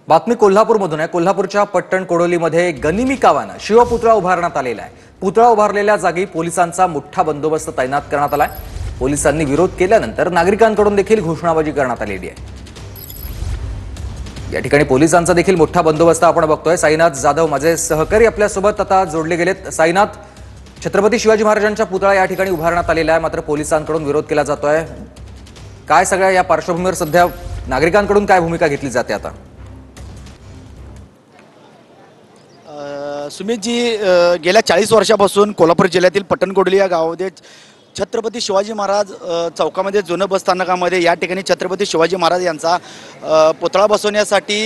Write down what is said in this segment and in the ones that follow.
बातमी कोल्हापूरमधून आहे। कोल्हापूरच्या पट्टण कोडोलीमध्ये गनिमी कावानं शिवपुतळा उभारण्यात आलेला आहे। पुतळा उभारलेल्या जागी पोलिसांचा मोठा बंदोबस्त तैनात करण्यात आलाय। पोलिसांनी विरोध केल्यानंतर नागरिकांकडून देखील घोषणाबाजी करण्यात आलेली आहे। या ठिकाणी पोलिसांचा देखील मोठा बंदोबस्त आपण बघतोय। साईनाथ जाधव माझे सहकारी आपल्यासोबत आता जोडले गेलेत। साईनाथ, छत्रपती शिवाजी महाराजांचा पुतळा या ठिकाणी उभारण्यात आलेला आहे, मात्र पोलिसांकडून विरोध केला जातोय। काय सगळ्या या पार्श्वभूमीवर सध्या नागरिकांकडून काय भूमिका घेतली जाते आता? सुमितजी, गेल्या 40 वर्षापासून कोल्हापूर जिल्ह्यातील पट्टण कोडोली या गावामध्ये छत्रपती शिवाजी महाराज चौकामध्ये जुनं बसस्थानकामध्ये या ठिकाणी छत्रपती शिवाजी महाराज यांचा पुतळा बसवण्यासाठी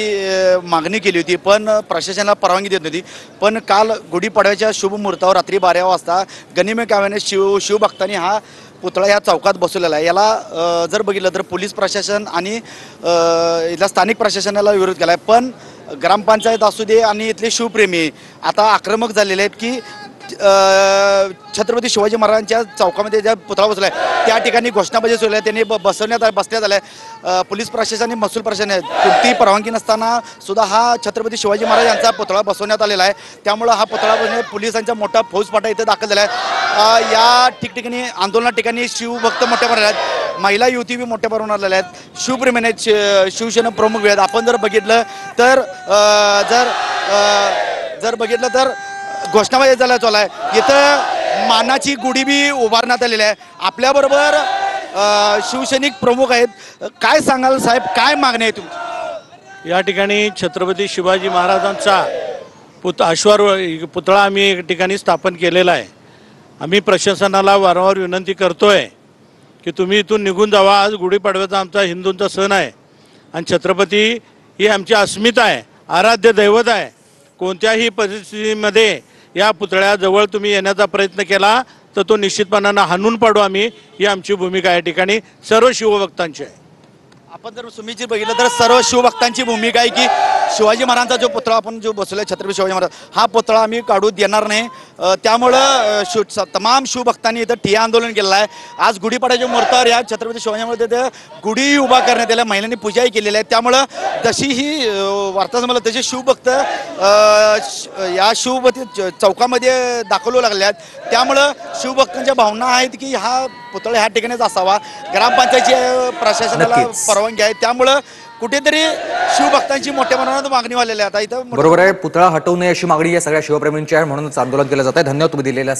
मागणी केली होती, पण प्रशासनाला परवानगी देत नव्हती। पण काल गुढीपाडव्याच्या शुभ मुहूर्तावर रात्री 12 वाजता गनिमी काव्याने शिवभक्तांनी हा पुतळा या चौकात बसवलेला आहे। याला जर बघितलं तर पोलीस प्रशासन आणि इथल्या स्थानिक प्रशासनाला विरोध केला आहे, पण ग्रामपंचायत असू दे आणि इथले शिवप्रेमी आता आक्रमक झालेले आहेत की छत्रपती शिवाजी महाराजांच्या चौकामध्ये ज्या पुतळा बसवला आहे त्या ठिकाणी घोषणाबाजी सुरू आहे। त्यांनी बसण्यात आल्या। पोलीस प्रशासन, महसूल प्रशासन कोणतीही परवानगी नसताना सुद्धा हा छत्रपती शिवाजी महाराज यांचा पुतळा बसवण्यात आलेला आहे। त्यामुळे हा पुतळा पोलिसांचा मोठा फौजफाटा इथे दाखल झाला आहे। या ठिकठिकाणी आंदोलना ठिकाणी शिवभक्त मोठ्या प्रमाणात आहेत, महिला युवती बी मोठ्या प्रमाणात आलेल्या आहेत, शिवप्रेमी शिवसेना प्रमुख आहेत। आपण जर बघितलं तर घोषणाबाजी झाला चालू आहे। इथं मानाची गुढी बी उभारण्यात आलेली आहे। आपल्याबरोबर शिवसैनिक प्रमुख आहेत। काय सांगाल साहेब, काय मागणी आहे तुमची? या ठिकाणी छत्रपती शिवाजी महाराजांचा पुतळा आम्ही एक ठिकाणी स्थापन केलेला आहे। आम्ही प्रशासनाला वारंवार विनंती करतोय की तुम्ही इथून निघून जावा। आज गुढीपाडव्याचा आमचा हिंदूंचा सण आहे आणि छत्रपती ही आमची अस्मिता आहे, आराध्य दैवत आहे। कोणत्याही परिस्थितीमध्ये या पुतळ्याजवळ तुम्ही येण्याचा प्रयत्न केला तर तो निश्चितपणाने हाणून पाडू आम्ही, ही आमची भूमिका या ठिकाणी सर्व शिवभक्तांची आहे। आपण जर सुमितजी बघितलं तर सर्व शिवभक्तांची भूमिका आहे की शिवाजी महाराजांचा जो पुतळा आपण जो बसवला छत्रपती शिवाजी महाराज, हा पुतळा आम्ही काढू देणार नाही। त्यामुळं तमाम शिवभक्तांनी इथं ठिय्या आंदोलन केलेलं आहे। आज गुढीपाडव्याच्या मुहूर्तावर या छत्रपती शिवाजी महाराज गुढी उभा करण्यात आल्या, महिलांनी पूजाही केलेली आहे। त्यामुळं जशी ही वार्ता समजलं तसे शिवभक्त या शिवभक्ती चौकामध्ये दाखवू लागले आहेत। त्यामुळं शिवभक्तांच्या भावना आहेत की हा पुतळा ह्या ठिकाणीच असावा। ग्रामपंचायतीची प्रशासनाला परवानगी आहे, त्यामुळं कुठेतरी शिवभक्तांची मोठ्या प्रमाणात मागणी वाढलेली आहे। आता इथं बरोबर आहे, पुतळा हटवू नये अशी मागणी या सगळ्या शिवप्रेमींची आहे, म्हणूनच आंदोलन केलं जात आहे। धन्यवाद तुम्ही दिलेल्या